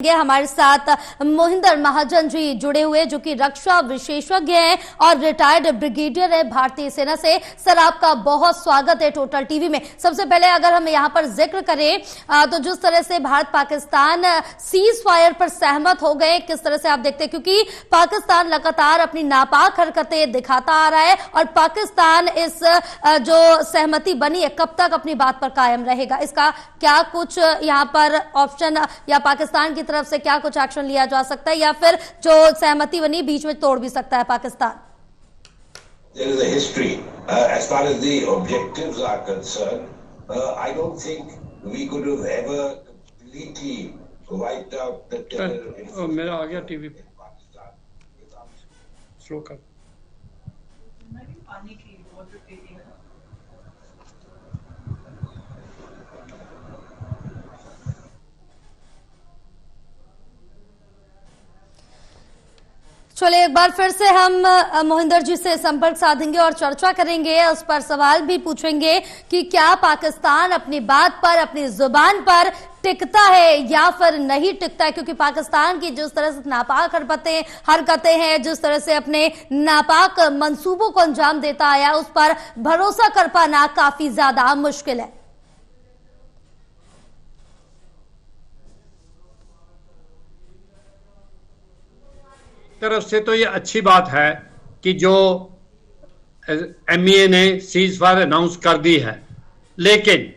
हमारे साथ मोहिंदर महाजन जी जुड़े हुए जो कि रक्षा विशेषज्ञ हैं और रिटायर्ड ब्रिगेडियर है भारतीय सेना से। सर, आपका बहुत स्वागत है टोटल टीवी में। सबसे पहले अगर हम यहाँ पर जिक्र करें तो जिस तरह से भारत पाकिस्तान सीज फायर पर सहमत हो गए, किस तरह से आप देखते हैं, क्योंकि पाकिस्तान लगातार अपनी नापाक हरकतें दिखाता आ रहा है और पाकिस्तान इस जो सहमति बनी है कब तक अपनी बात पर कायम रहेगा, इसका क्या कुछ यहाँ पर ऑप्शन या पाकिस्तान की तरफ से क्या कुछ एक्शन लिया जा सकता है या फिर जो सहमति बनी बीच में तोड़ भी सकता है Pakistan? There is a history. As far as the objectives are concerned, I don't think we could have ever completely wiped out the terror. मेरा आ गया टीवी पे, स्लो कर। पानी की चलिए एक बार फिर से हम मोहिंदर जी से संपर्क साधेंगे और चर्चा करेंगे, उस पर सवाल भी पूछेंगे कि क्या पाकिस्तान अपनी बात पर, अपनी जुबान पर टिकता है या फिर नहीं टिकता है, क्योंकि पाकिस्तान की जिस तरह से नापाक हरकतें हैं, जिस तरह से अपने नापाक मंसूबों को अंजाम देता आया, उस पर भरोसा कर पाना काफी ज्यादा मुश्किल है। तरफ से तो ये अच्छी बात है कि जो एमईए ने सीज फायर अनाउंस कर दी है, लेकिन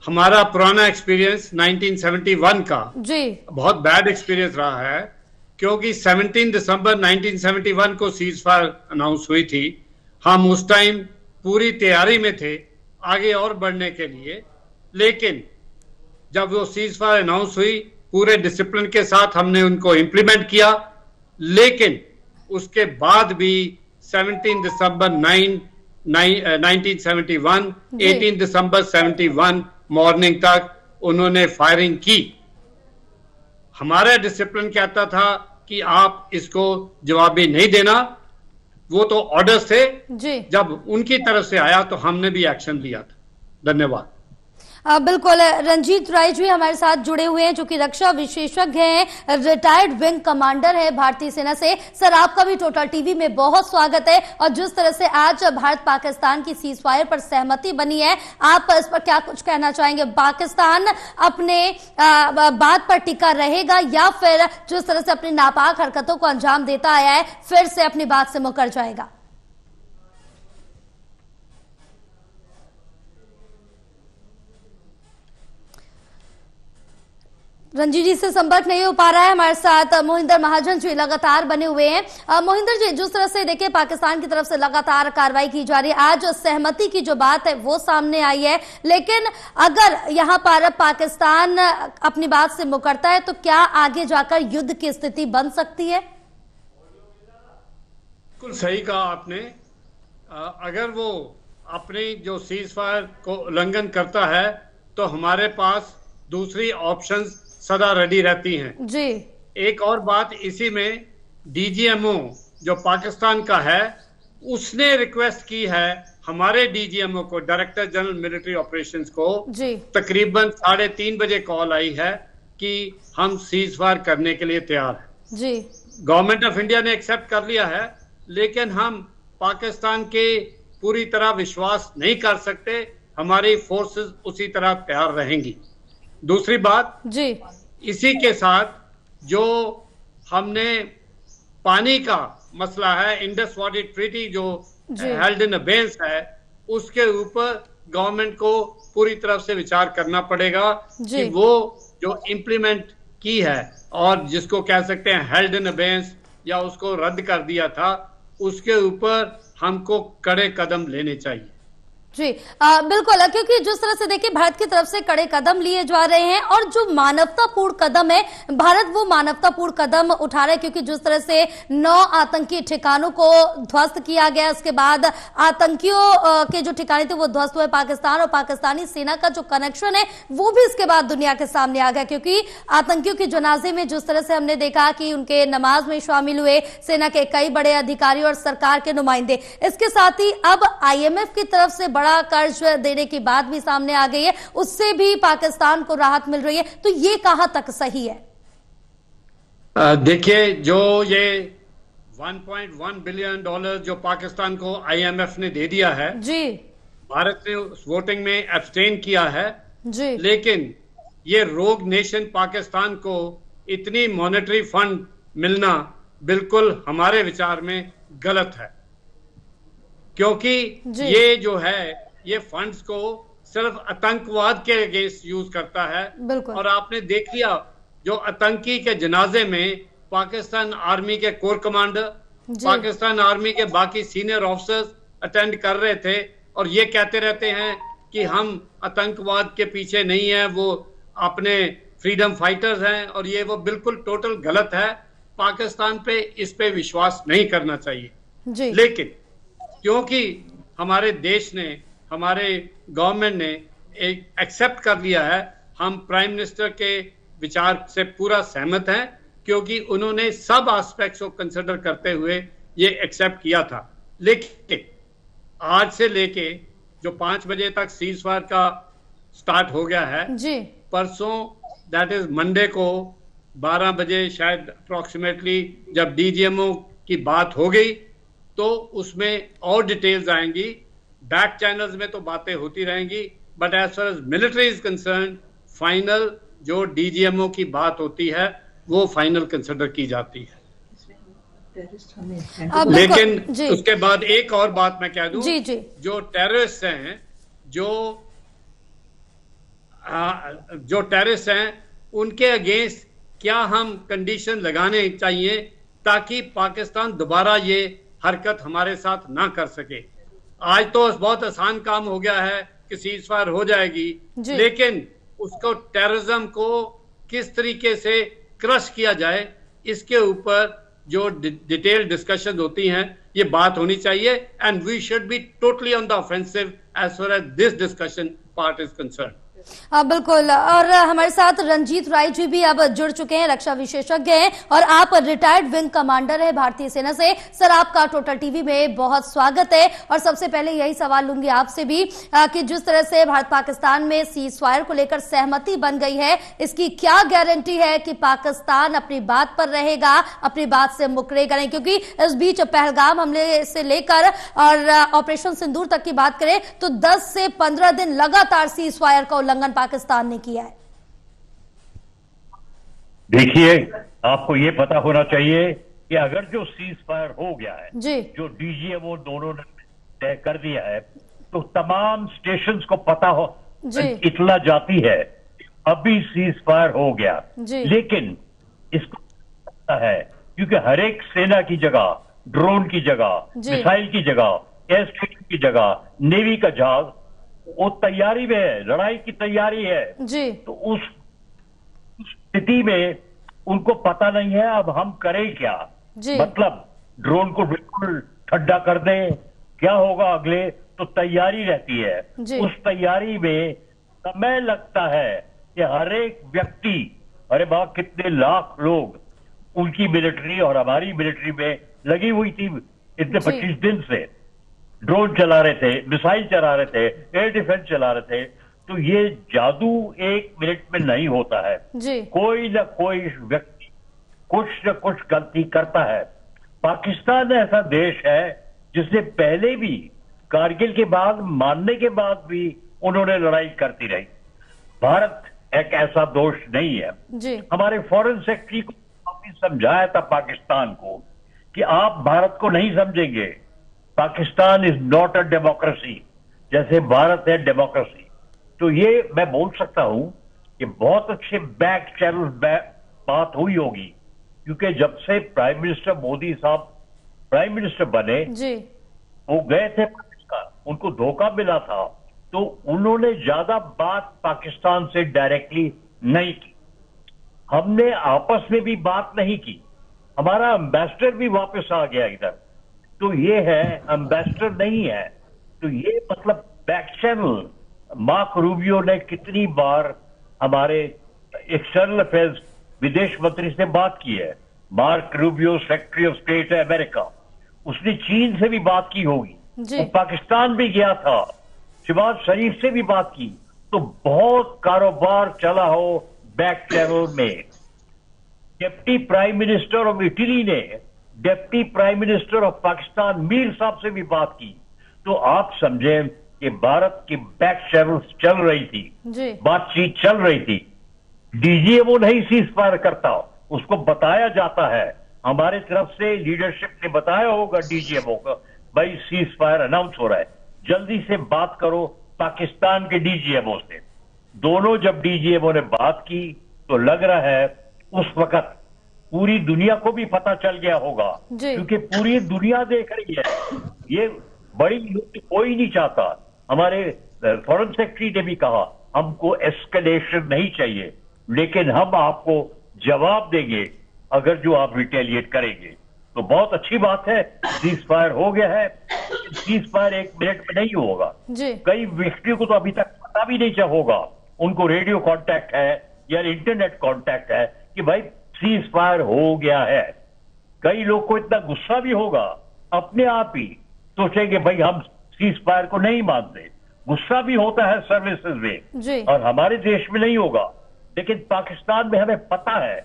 हमारा पुराना एक्सपीरियंस 1971 का जी बहुत बैड एक्सपीरियंस रहा है, क्योंकि 17 दिसंबर 1971 को सीज फायर अनाउंस हुई थी। हम उस टाइम पूरी तैयारी में थे आगे और बढ़ने के लिए, लेकिन जब वो सीज फायर अनाउंस हुई पूरे डिसिप्लिन के साथ हमने उनको इम्प्लीमेंट किया, लेकिन उसके बाद भी 17 दिसंबर 1971, 18 दिसंबर 71 मॉर्निंग तक उन्होंने फायरिंग की। हमारा डिसिप्लिन कहता था कि आप इसको जवाबी नहीं देना, वो तो ऑर्डर्स थे जी। जब उनकी तरफ से आया तो हमने भी एक्शन लिया था। धन्यवाद। बिल्कुल, रंजीत राय जी हमारे साथ जुड़े हुए हैं जो कि रक्षा विशेषज्ञ हैं, रिटायर्ड विंग कमांडर है भारतीय सेना से। सर, आपका भी टोटल टीवी में बहुत स्वागत है। और जिस तरह से आज भारत पाकिस्तान की सीज फायर पर सहमति बनी है, आप इस पर क्या कुछ कहना चाहेंगे? पाकिस्तान अपने बात पर टिका रहेगा या फिर जिस तरह से अपनी नापाक हरकतों को अंजाम देता आया है फिर से अपनी बात से मुकर जाएगा? रंजीत जी से संपर्क नहीं हो पा रहा है। हमारे साथ मोहिंदर महाजन जी लगातार बने हुए हैं। मोहिंदर जी, जिस तरह से देखिए पाकिस्तान की तरफ से लगातार कार्रवाई की जा रही है, आज सहमति की जो बात है वो सामने आई है, लेकिन अगर यहाँ पर पाकिस्तान अपनी बात से मुकरता है तो क्या आगे जाकर युद्ध की स्थिति बन सकती है? बिल्कुल सही कहा आपने। अगर वो अपनी जो सीज फायर को उल्लंघन करता है तो हमारे पास दूसरी ऑप्शंस सदा रेडी रहती हैं जी। एक और बात इसी में, डीजीएमओ जो पाकिस्तान का है उसने रिक्वेस्ट की है हमारे डीजीएमओ को, डायरेक्टर जनरल मिलिट्री ऑपरेशंस को जी। तकरीबन 3:30 बजे कॉल आई है कि हम सीज फायर करने के लिए तैयार हैं जी। गवर्नमेंट ऑफ इंडिया ने एक्सेप्ट कर लिया है, लेकिन हम पाकिस्तान के पूरी तरह विश्वास नहीं कर सकते, हमारी फोर्सेस उसी तरह तैयार रहेंगी। दूसरी बात जी, इसी के साथ जो हमने पानी का मसला है, इंडस वाटर ट्रीटी जो हेल्ड इन अबेंस है, उसके ऊपर गवर्नमेंट को पूरी तरफ से विचार करना पड़ेगा कि वो जो इम्प्लीमेंट की है और जिसको कह सकते हैं हेल्ड इन अबेंस या उसको रद्द कर दिया था, उसके ऊपर हमको कड़े कदम लेने चाहिए जी। बिल्कुल, क्योंकि जिस तरह से देखिए भारत की तरफ से कड़े कदम लिए जा रहे हैं और जो मानवतापूर्ण कदम है, भारत वो मानवतापूर्ण कदम उठा रहा है, क्योंकि जिस तरह से 9 आतंकी ठिकानों को ध्वस्त किया गया, उसके बाद आतंकियों के जो ठिकाने थे वो ध्वस्त हुए, पाकिस्तान और पाकिस्तानी सेना का जो कनेक्शन है वो भी इसके बाद दुनिया के सामने आ गया, क्योंकि आतंकियों के जनाजे में जिस तरह से हमने देखा कि उनके नमाज में शामिल हुए सेना के कई बड़े अधिकारी और सरकार के नुमाइंदे। इसके साथ ही अब IMF की तरफ से बड़ा कर्ज देने की बात भी सामने आ गई है, उससे भी पाकिस्तान को राहत मिल रही है, तो ये कहां तक सही है? देखिए, जो ये $1.1 बिलियन जो पाकिस्तान को IMF ने दे दिया है जी, भारत ने उस वोटिंग में एब्सटेन किया है जी, लेकिन ये रोग नेशन पाकिस्तान को इतनी मॉनेटरी फंड मिलना बिल्कुल हमारे विचार में गलत है, क्योंकि ये जो है ये फंड्स को सिर्फ आतंकवाद के अगेंस्ट यूज करता है। और आपने देख लिया जो आतंकी के जनाजे में पाकिस्तान आर्मी के कोर कमांडर, पाकिस्तान आर्मी के बाकी सीनियर ऑफिसर्स अटेंड कर रहे थे और ये कहते रहते हैं कि हम आतंकवाद के पीछे नहीं है, वो अपने फ्रीडम फाइटर्स हैं, और ये वो बिल्कुल टोटल गलत है। पाकिस्तान पे इस पे विश्वास नहीं करना चाहिए जी। लेकिन क्योंकि हमारे देश ने, हमारे गवर्नमेंट ने एक एक्सेप्ट कर लिया है, हम प्राइम मिनिस्टर के विचार से पूरा सहमत हैं, क्योंकि उन्होंने सब एस्पेक्ट्स को कंसिडर करते हुए ये एक्सेप्ट किया था। लेकिन आज से लेके जो 5 बजे तक सीज फायर का स्टार्ट हो गया है जी, परसों दैट इज मंडे को 12 बजे शायद अप्रोक्सीमेटली जब DGMO की बात हो गई तो उसमें और डिटेल्स आएंगी। बैक चैनल्स में तो बातें होती रहेंगी, but as far as military is concern final जो DGMO की बात होती है वो फाइनल कंसिडर की जाती है। लेकिन उसके बाद एक और बात मैं कह दूं, जो टेररिस्ट हैं, जो टेररिस्ट हैं उनके अगेंस्ट क्या हम कंडीशन लगाने चाहिए ताकि पाकिस्तान दोबारा ये हरकत हमारे साथ ना कर सके। आज तो बहुत आसान काम हो गया है कि सीज फायर हो जाएगी, लेकिन उसको टेररिज्म को किस तरीके से क्रश किया जाए इसके ऊपर जो डिटेल डिस्कशन होती हैं ये बात होनी चाहिए, and we should be totally on the offensive as far as this discussion part is concern. बिल्कुल। और हमारे साथ रंजीत राय जी भी अब जुड़ चुके हैं, रक्षा विशेषज्ञ हैं और आप रिटायर्ड विंग कमांडर हैं भारतीय सेना से। सर, आपका टोटल टीवी में बहुत स्वागत है। और सबसे पहले यही सवाल लूंगी आपसे भी कि जिस तरह से भारत पाकिस्तान में सीज फायर को लेकर सहमति बन गई है, इसकी क्या गारंटी है कि पाकिस्तान अपनी बात पर रहेगा, अपनी बात से मुकरेगा नहीं? क्योंकि इस बीच पहलगाम हमले से लेकर और ऑपरेशन सिंदूर तक की बात करें तो 10 से 15 दिन लगातार सीज फायर का उल्लंघन पाकिस्तान ने किया है। देखिए, आपको ये पता होना चाहिए कि अगर जो सीज फायर हो गया है जी, जो DGMO दोनों ने तय कर दिया है, तो तमाम स्टेशंस को पता हो, इतला जाती है अभी सीज फायर हो गया। लेकिन इसको पता है क्योंकि हर एक सेना की जगह, ड्रोन की जगह, मिसाइल की जगह, एयर स्ट्राइक की जगह, नेवी का जहाज वो तैयारी में है, लड़ाई की तैयारी है जी। तो उस स्थिति में उनको पता नहीं है अब हम करें क्या। मतलब ड्रोन को बिल्कुल ठंडा कर दें, क्या होगा अगले, तो तैयारी रहती है। उस तैयारी में समय लगता है कि हर एक व्यक्ति, अरे बाप कितने लाख लोग उनकी मिलिट्री और हमारी मिलिट्री में लगी हुई थी इतने 25 दिन से, ड्रोन चला रहे थे, मिसाइल चला रहे थे, एयर डिफेंस चला रहे थे। तो ये जादू 1 मिनट में नहीं होता है। कोई ना कोई व्यक्ति कुछ न कुछ गलती करता है। पाकिस्तान ऐसा देश है जिसने पहले भी कारगिल के बाद, मानने के बाद भी उन्होंने लड़ाई करती रही। भारत एक ऐसा दोष नहीं है। हमारे फॉरेन सेक्रेटरी को काफी समझाया था पाकिस्तान को कि आप भारत को नहीं समझेंगे, Pakistan is not a democracy, जैसे भारत है डेमोक्रेसी। तो ये मैं बोल सकता हूं कि बहुत अच्छे बैक चैनल बात हुई होगी, क्योंकि जब से प्राइम मिनिस्टर मोदी साहब प्राइम मिनिस्टर बने वो गए थे पाकिस्तान, उनको धोखा मिला था, तो उन्होंने ज्यादा बात पाकिस्तान से डायरेक्टली नहीं की। हमने आपस में भी बात नहीं की। हमारा एम्बेसडर भी वापस आ गया इधर, तो ये है एम्बेसडर नहीं है। तो ये मतलब बैक चैनल। मार्क रूबियो ने कितनी बार हमारे एक्सटर्नल अफेयर्स विदेश मंत्री से बात की है। Mark Rubio secretary of state है अमेरिका, उसने चीन से भी बात की होगी, वो पाकिस्तान भी गया था, शहबाज शरीफ से भी बात की। तो बहुत कारोबार चला हो बैक चैनल में। Deputy prime minister of Italy ने deputy prime minister of Pakistan Mir साहब से भी बात की। तो आप समझें कि भारत की बैक चैनल्स चल रही थी, बातचीत चल रही थी। डीजीएमओ नहीं सीज फायर करता, उसको बताया जाता है, हमारे तरफ से लीडरशिप ने बताया होगा डीजीएमओ को, भाई सीज फायर अनाउंस हो रहा है, जल्दी से बात करो पाकिस्तान के डीजीएमओ से। दोनों जब डीजीएमओ ने बात की तो लग रहा है उस वक्त पूरी दुनिया को भी पता चल गया होगा, क्योंकि पूरी दुनिया देख रही है। ये बड़ी युद्ध कोई नहीं चाहता। हमारे फॉरेन सेक्रेटरी ने भी कहा हमको एस्केलेशन नहीं चाहिए, लेकिन हम आपको जवाब देंगे अगर जो आप रिटेलिएट करेंगे। तो बहुत अच्छी बात है, सीज फायर हो गया है। सीज फायर 1 मिनट में नहीं होगा। कई व्यक्तियों को तो अभी तक पता भी नहीं होगा, उनको रेडियो कांटेक्ट है या इंटरनेट कांटेक्ट है कि भाई सीज फायर हो गया है। कई लोग को इतना गुस्सा भी होगा, अपने आप ही सोचेंगे भाई हम सीज फायर को नहीं मानते। गुस्सा भी होता है सर्विसेज में, और हमारे देश में नहीं होगा। लेकिन पाकिस्तान में हमें पता है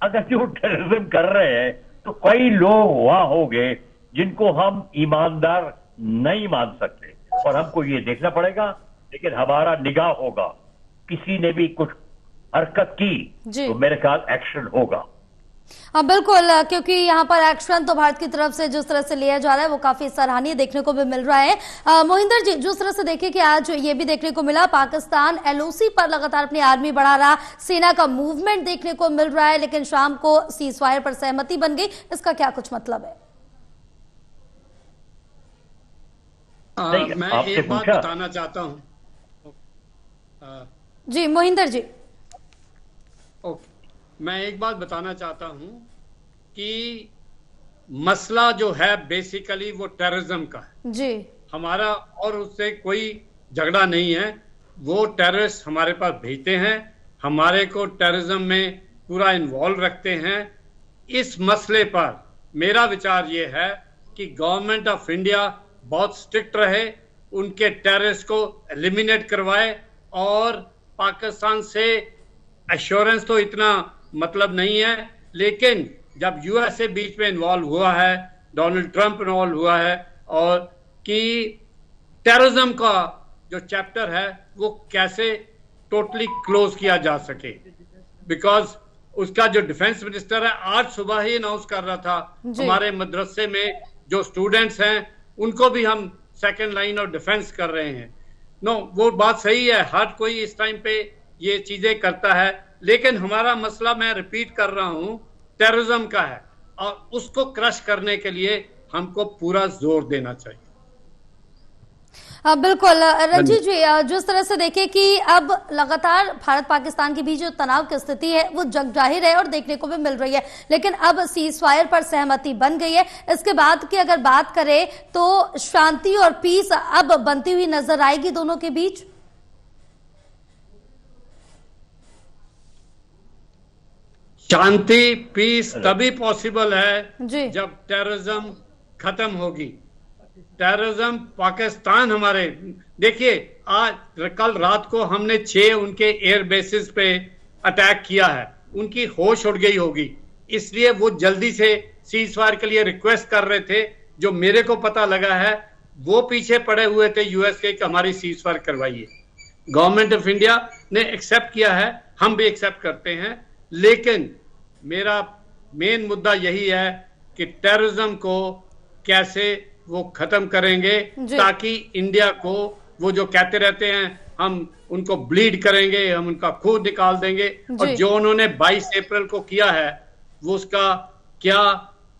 अगर जो टेररिज्म कर रहे हैं तो कई लोग वहां होंगे जिनको हम ईमानदार नहीं मान सकते, और हमको ये देखना पड़ेगा। लेकिन हमारा निगाह होगा, किसी ने भी कुछ हरकत की तो मेरे ख्याल एक्शन होगा। हाँ बिल्कुल, क्योंकि यहाँ पर एक्शन तो भारत की तरफ से जिस तरह से लिया जा रहा है वो काफी सराहनीय देखने को भी मिल रहा है। मोहिंदर जी, जिस तरह से देखिए कि आज ये भी देखने को मिला पाकिस्तान एलओसी पर लगातार अपनी आर्मी बढ़ा रहा, सेना का मूवमेंट देखने को मिल रहा है, लेकिन शाम को सीज फायर पर सहमति बन गई। इसका क्या कुछ मतलब है? मैं एक बात बताना चाहता हूँ। जी मोहिंदर जी। मैं एक बात बताना चाहता हूं कि मसला जो है बेसिकली वो टेररिज्म का है जी। हमारा और उससे कोई झगड़ा नहीं है। वो टेररिस्ट हमारे पास भेजते हैं, हमारे को टेररिज्म में पूरा इन्वॉल्व रखते हैं। इस मसले पर मेरा विचार ये है कि गवर्नमेंट ऑफ इंडिया बहुत स्ट्रिक्ट रहे, उनके टेररिस्ट को एलिमिनेट करवाए, और पाकिस्तान से एश्योरेंस तो इतना मतलब नहीं है, लेकिन जब यूएसए बीच में इन्वॉल्व हुआ है, डोनाल्ड ट्रंप इन्वॉल्व हुआ है, और कि टेररिज्म का जो चैप्टर है वो कैसे टोटली क्लोज किया जा सके, बिकॉज उसका जो डिफेंस मिनिस्टर है आज सुबह ही अनाउंस कर रहा था हमारे मदरसे में जो स्टूडेंट्स हैं उनको भी हम सेकेंड लाइन ऑफ डिफेंस कर रहे हैं। वो बात सही है, हर कोई इस टाइम पे ये चीजें करता है, लेकिन हमारा मसला, मैं रिपीट कर रहा हूं, टेररिज्म का है, और उसको क्रश करने के लिए हमको पूरा जोर देना चाहिए। बिल्कुल रंजीत जी, जिस तरह से देखें कि अब लगातार भारत पाकिस्तान के बीच जो तनाव की स्थिति है वो जग जाहिर है और देखने को भी मिल रही है, लेकिन अब सीज फायर पर सहमति बन गई है। इसके बाद की अगर बात करें तो शांति और पीस अब बनती हुई नजर आएगी दोनों के बीच। शांति पीस तभी पॉसिबल है जब टेररिज्म खत्म होगी। टेररिज्म पाकिस्तान हमारे, देखिए आज कल रात को हमने 6 उनके एयर बेसिस पे अटैक किया है, उनकी होश उड़ गई होगी, इसलिए वो जल्दी से सीज फायर के लिए रिक्वेस्ट कर रहे थे। जो मेरे को पता लगा है वो पीछे पड़े हुए थे यूएस के कि हमारी सीज फायर करवाइए। गवर्नमेंट ऑफ इंडिया ने एक्सेप्ट किया है, हम भी एक्सेप्ट करते हैं, लेकिन मेरा मेन मुद्दा यही है कि टेररिज्म को कैसे वो खत्म करेंगे, ताकि इंडिया को, वो जो कहते रहते हैं हम उनको ब्लीड करेंगे, हम उनका खून निकाल देंगे, और जो उन्होंने 22 अप्रैल को किया है वो उसका क्या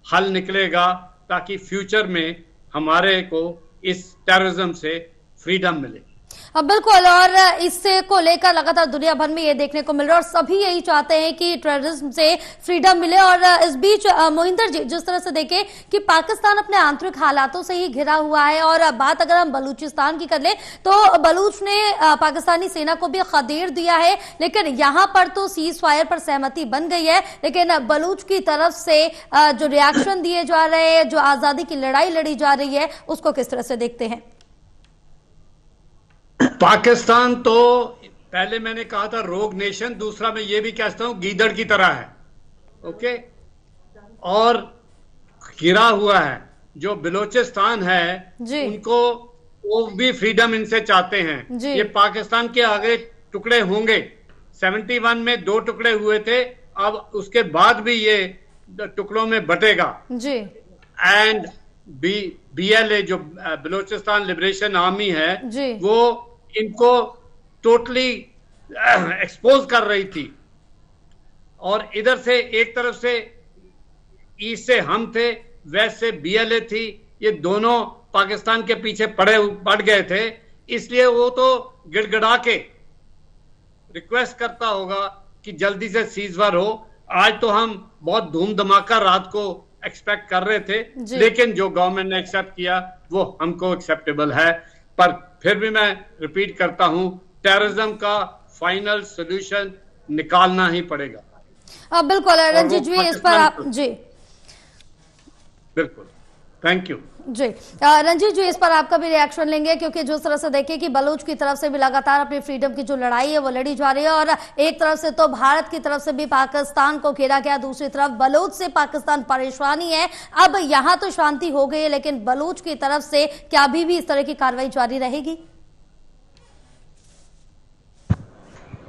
हल निकलेगा, ताकि फ्यूचर में हमारे को इस टेररिज्म से फ्रीडम मिले। बिल्कुल, और इससे को लेकर लगातार दुनिया भर में ये देखने को मिल रहा है और सभी यही चाहते हैं कि टेररिज्म से फ्रीडम मिले। और इस बीच मोहिंदर जी, जिस तरह से देखें कि पाकिस्तान अपने आंतरिक हालातों से ही घिरा हुआ है, और बात अगर हम बलूचिस्तान की कर ले तो बलूच ने पाकिस्तानी सेना को भी खदेड़ दिया है, लेकिन यहाँ पर तो सीज फायर पर सहमति बन गई है, लेकिन बलूच की तरफ से जो रिएक्शन दिए जा रहे हैं, जो आजादी की लड़ाई लड़ी जा रही है, उसको किस तरह से देखते हैं? पाकिस्तान तो पहले मैंने कहा था रोग नेशन, दूसरा मैं ये भी कहता हूं गीदड़ की तरह है। ओके, और घिरा हुआ है जो बलूचिस्तान है उनको, वो भी फ्रीडम इनसे चाहते हैं। ये पाकिस्तान के आगे टुकड़े होंगे, 71 में 2 टुकड़े हुए थे, अब उसके बाद भी ये टुकड़ों में बटेगा जी। एंड BLA जो बलूचिस्तान लिबरेशन आर्मी है वो इनको टोटली एक्सपोज कर रही थी, और इधर से एक तरफ से ईस्ट से हम थे, वेस्ट से BLA थी, ये दोनों पाकिस्तान के पीछे पड़ गए थे। इसलिए वो तो गिड़गिड़ा के रिक्वेस्ट करता होगा कि जल्दी से सीजफायर हो। आज तो हम बहुत धूम धमाका रात को एक्सपेक्ट कर रहे थे, लेकिन जो गवर्नमेंट ने एक्सेप्ट किया वो हमको एक्सेप्टेबल है। पर फिर भी मैं रिपीट करता हूं, टेररिज्म का फाइनल सोल्यूशन निकालना ही पड़ेगा। बिल्कुल रंजीत जी, इस पर आप जी बिल्कुल, थैंक यू जी। रंजीत जी, इस पर आपका भी रिएक्शन लेंगे, क्योंकि जिस तरह से देखिए कि बलूच की तरफ से भी लगातार अपनी फ्रीडम की जो लड़ाई है वो लड़ी जा रही है, और एक तरफ से तो भारत की तरफ से भी पाकिस्तान को घेरा गया, दूसरी तरफ बलूच से पाकिस्तान परेशानी है। अब यहाँ तो शांति हो गई है, लेकिन बलूच की तरफ से क्या अभी भी इस तरह की कार्रवाई जारी रहेगी?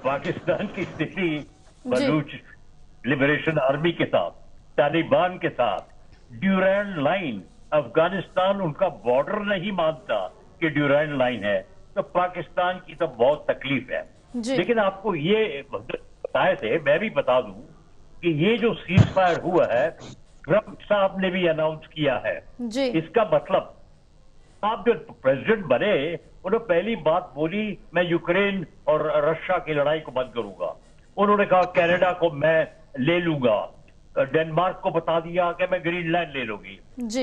पाकिस्तान की स्थिति बलूच लिबरेशन आर्मी के साथ, तालिबान के साथ, ड्यूरैंड लाइन, अफगानिस्तान उनका बॉर्डर नहीं मानता कि ड्यूरैंड लाइन है, तो पाकिस्तान की तो बहुत तकलीफ है। लेकिन आपको ये बताए थे, मैं भी बता दूं कि ये जो सीज फायर हुआ है, ट्रंप साहब ने भी अनाउंस किया है। इसका मतलब आप जो प्रेसिडेंट बने, उन्होंने पहली बात बोली, मैं यूक्रेन और रशिया की लड़ाई को बंद करूंगा। उन्होंने कहा कनाडा को मैं ले लूंगा, डेनमार्क को बता दिया कि मैं ग्रीनलैंड ले लूंगी।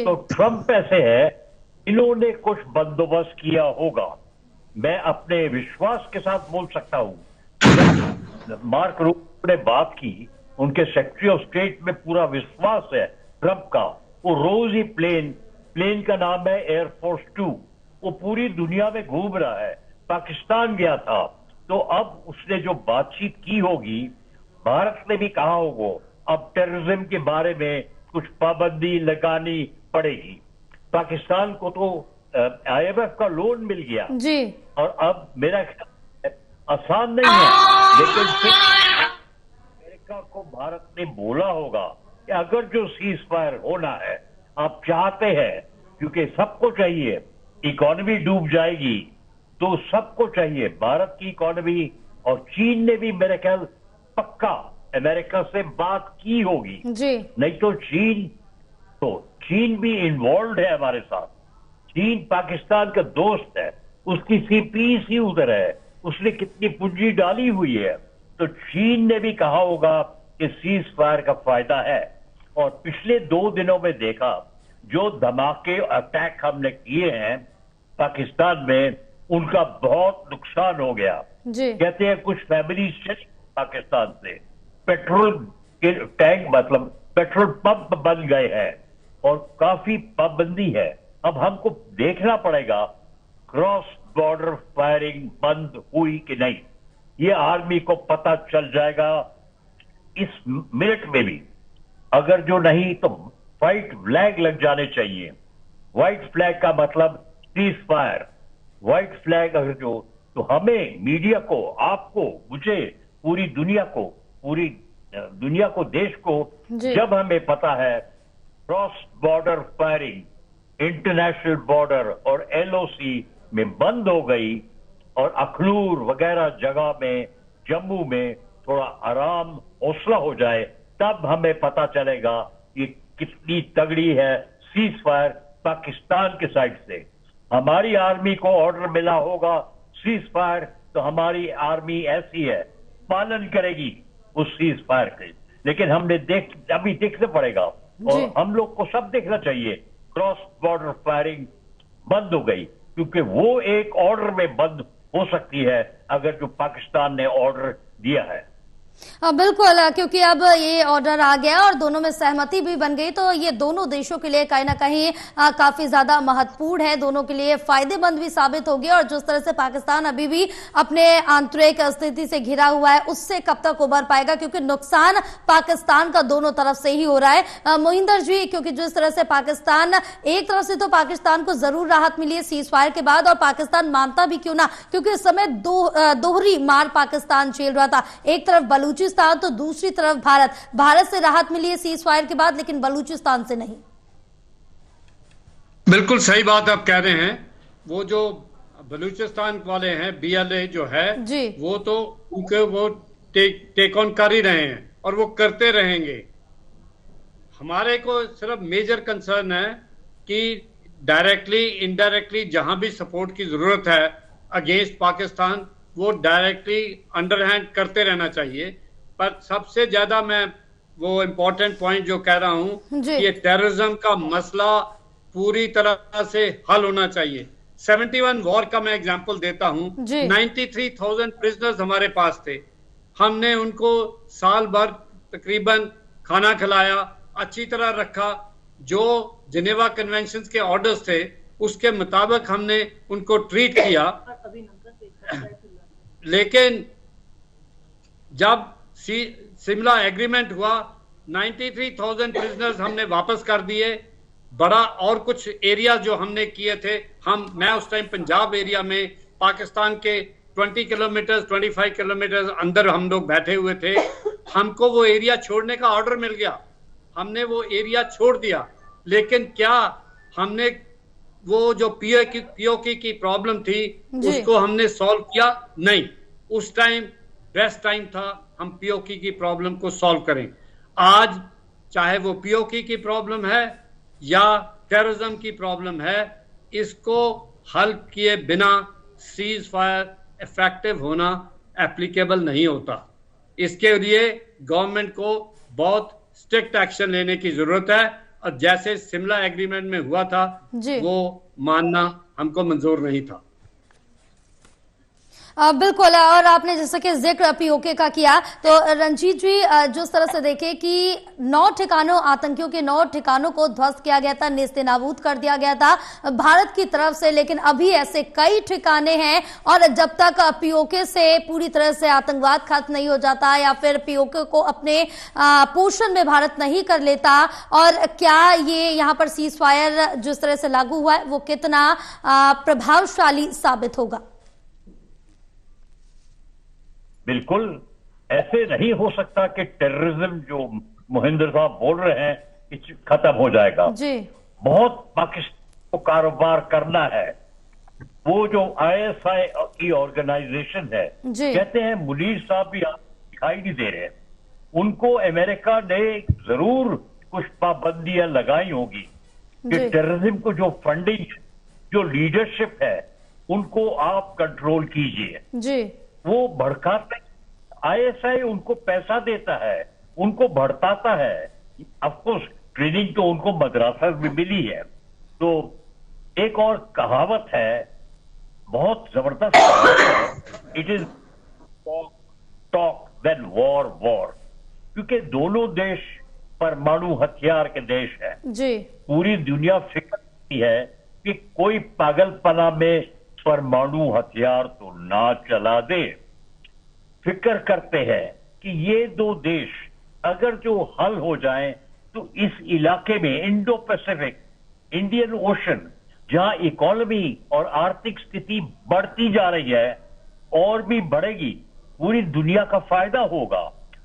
तो ट्रंप ऐसे है, इन्होंने कुछ बंदोबस्त किया होगा। मैं अपने विश्वास के साथ बोल सकता हूं, मार्क रूट ने बात की, उनके सेक्रेटरी ऑफ स्टेट में पूरा विश्वास है ट्रंप का। वो रोज ही प्लेन का नाम है एयरफोर्स 2, वो पूरी दुनिया में घूम रहा है, पाकिस्तान गया था। तो अब उसने जो बातचीत की होगी, भारत ने भी कहा होगा अब टेररिज्म के बारे में कुछ पाबंदी लगानी पड़ेगी। पाकिस्तान को तो IMF का लोन मिल गया जी, और अब मेरा ख्याल आसान नहीं है, लेकिन फिर अमेरिका को भारत ने बोला होगा कि अगर जो सीज फायर होना है आप चाहते हैं, क्योंकि सबको चाहिए, इकोनॉमी डूब जाएगी तो सबको चाहिए, भारत की इकोनॉमी, और चीन ने भी मेरे ख्याल पक्का अमेरिका से बात की होगी जी। नहीं तो चीन भी इन्वॉल्व है हमारे साथ। चीन पाकिस्तान का दोस्त है, उसकी CPEC ही उधर है, उसने कितनी पूंजी डाली हुई है। तो चीन ने भी कहा होगा कि सीज फायर का फायदा है। और पिछले 2 दिनों में देखा, जो धमाके अटैक हमने किए हैं पाकिस्तान में, उनका बहुत नुकसान हो गया जी। कहते हैं कुछ फैमिली चली पाकिस्तान से, पेट्रोल के टैंक मतलब पेट्रोल पंप बन गए हैं, और काफी पाबंदी है। अब हमको देखना पड़ेगा क्रॉस बॉर्डर फायरिंग बंद हुई कि नहीं, ये आर्मी को पता चल जाएगा इस मिनट में भी। अगर जो नहीं तो व्हाइट फ्लैग लग जाने चाहिए। व्हाइट फ्लैग का मतलब सीज फायर, व्हाइट फ्लैग अगर जो, तो हमें मीडिया को, आपको, मुझे, पूरी दुनिया को, देश को, जब हमें पता है cross border firing international border और LOC में बंद हो गई, और अखनूर वगैरह जगह में, जम्मू में थोड़ा आराम हौसला हो जाए, तब हमें पता चलेगा ये कितनी तगड़ी है सीज फायर पाकिस्तान के साइड से। हमारी आर्मी को ऑर्डर मिला होगा सीज फायर, तो हमारी आर्मी ऐसी है, पालन करेगी उस सीज फायर के। लेकिन हमने अभी देखना पड़ेगा, और हम लोग को सब देखना चाहिए, क्रॉस बॉर्डर फायरिंग बंद हो गई, क्योंकि वो एक ऑर्डर में बंद हो सकती है अगर जो पाकिस्तान ने ऑर्डर दिया है। बिल्कुल, क्योंकि अब ये ऑर्डर आ गया और दोनों में सहमति भी बन गई, तो ये दोनों देशों के लिए कहीं ना कहीं काफी ज्यादा महत्वपूर्ण है, दोनों के लिए फायदेमंद भी साबित होगी। और जिस तरह से पाकिस्तान अभी भी अपने आंतरिक स्थिति से घिरा हुआ है, उससे कब तक उबर पाएगा, क्योंकि नुकसान पाकिस्तान का दोनों तरफ से ही हो रहा है। मोहिंदर जी, क्योंकि जिस तरह से पाकिस्तान, एक तरफ से तो पाकिस्तान को जरूर राहत मिली है सीज फायर के बाद, और पाकिस्तान मानता भी क्यों ना, क्योंकि इस समय दोहरी मार पाकिस्तान झेल रहा था, एक तरफ बलूचिस्तान तो दूसरी तरफ भारत से राहत मिली है सीज फायर के बाद, लेकिन बलूचिस्तान से नहीं। बिल्कुल सही बात आप कह रहे हैं। वो जो बलूचिस्तान वाले हैं, BLA जो है जी, वो तो उनके वो टेक ऑन कर ही रहे हैं और वो करते रहेंगे। हमारे को सिर्फ मेजर कंसर्न है कि डायरेक्टली इनडायरेक्टली जहां भी सपोर्ट की जरूरत है अगेंस्ट पाकिस्तान, वो डायरेक्टली अंडरहैंड करते रहना चाहिए। पर सबसे ज्यादा मैं वो इम्पोर्टेंट पॉइंट जो कह रहा हूं कि ये टेररिज्म का मसला पूरी तरह से हल होना चाहिए। 71 वॉर का मैं एग्जांपल देता हूं। 93,000 प्रिजनर्स हमारे पास थे, हमने उनको साल भर तकरीबन खाना खिलाया, अच्छी तरह रखा, जो जिनेवा कन्वेंशन के ऑर्डर्स थे उसके मुताबिक हमने उनको ट्रीट किया। लेकिन जब शिमला एग्रीमेंट हुआ, 93,000 प्रिजनर्स हमने वापस कर दिए। बड़ा और कुछ एरिया जो हमने किए थे, मैं उस टाइम पंजाब एरिया में पाकिस्तान के 20 किलोमीटर 25 किलोमीटर अंदर हम लोग बैठे हुए थे। हमको वो एरिया छोड़ने का ऑर्डर मिल गया, हमने वो एरिया छोड़ दिया। लेकिन क्या हमने वो जो POK की प्रॉब्लम थी उसको हमने सॉल्व किया? नहीं। उस टाइम बेस्ट टाइम था हम POK की प्रॉब्लम को सॉल्व करें। आज चाहे वो POK की प्रॉब्लम है या टेररिज्म की प्रॉब्लम है, इसको हल किए बिना सीज फायर इफेक्टिव होना एप्लीकेबल नहीं होता। इसके लिए गवर्नमेंट को बहुत स्ट्रिक्ट एक्शन लेने की जरूरत है, और जैसे शिमला एग्रीमेंट में हुआ था वो मानना हमको मंजूर नहीं था। बिल्कुल, और आपने जैसा कि जिक्र POK का किया, तो रंजीत जी जिस तरह से देखे कि 9 ठिकानों, आतंकियों के 9 ठिकानों को ध्वस्त किया गया था, नेस्तनाबूद कर दिया गया था भारत की तरफ से, लेकिन अभी ऐसे कई ठिकाने हैं, और जब तक POK से पूरी तरह से आतंकवाद खत्म नहीं हो जाता या फिर POK को अपने पोषण में भारत नहीं कर लेता, और क्या ये यहाँ पर सीज फायर जिस तरह से लागू हुआ है वो कितना प्रभावशाली साबित होगा? बिल्कुल ऐसे नहीं हो सकता कि टेररिज्म जो मोहिंदर साहब बोल रहे हैं खत्म हो जाएगा जी। बहुत पाकिस्तान को कारोबार करना है। वो जो ISI की ऑर्गेनाइजेशन है, कहते हैं मुनीर साहब भी दिखाई नहीं दे रहे, उनको अमेरिका ने जरूर कुछ पाबंदियां लगाई होगी कि टेररिज्म को जो फंडिंग, जो लीडरशिप है, उनको आप कंट्रोल कीजिए जी। वो भड़काते, ISI उनको पैसा देता है, उनको भड़काता है। ऑफकोर्स ट्रेनिंग तो उनको मद्रासा में मिली है। तो एक और कहावत है, बहुत जबरदस्त कहावत है, it is talk then war war, क्योंकि दोनों देश परमाणु हथियार के देश हैं जी। पूरी दुनिया फिक्र करती है कि कोई पागलपना में परमाणु हथियार तो ना चला दे। फिक्र करते हैं कि ये दो देश अगर जो हल हो जाए तो इस इलाके में, इंडो पैसिफिक, इंडियन ओशन, जहां इकोनॉमी और आर्थिक स्थिति बढ़ती जा रही है और भी बढ़ेगी, पूरी दुनिया का फायदा होगा।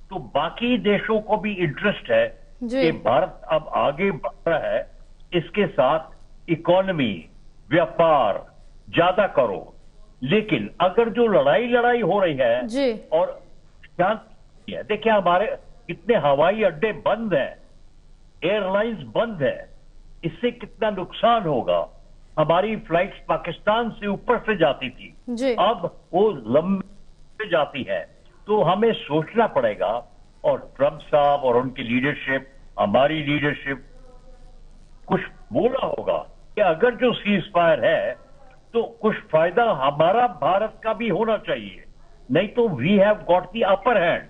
तो बाकी देशों को भी इंटरेस्ट है कि भारत अब आगे बढ़ रहा है, इसके साथ इकोनॉमी, व्यापार ज्यादा करो। लेकिन अगर जो लड़ाई हो रही है जी। और शांति है, देखिए हमारे कितने हवाई अड्डे बंद हैं, एयरलाइंस बंद है, इससे कितना नुकसान होगा। हमारी फ्लाइट्स पाकिस्तान से ऊपर से जाती थी जी। अब वो लंबे जाती है, तो हमें सोचना पड़ेगा। और ट्रंप साहब और उनकी लीडरशिप, हमारी लीडरशिप कुछ बोला होगा कि अगर जो सीज फायर है तो कुछ फायदा हमारा भारत का भी होना चाहिए, नहीं तो we have got the upper hand.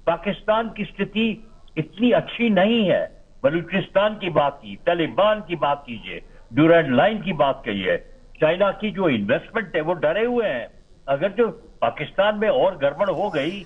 Pakistan की स्थिति इतनी अच्छी नहीं है। बलूचिस्तान की बात की, तालिबान की बात कीजिए, ड्यूरैंड लाइन की बात कहिए, चाइना की जो इन्वेस्टमेंट है वो डरे हुए हैं। अगर जो पाकिस्तान में और गड़बड़ हो गई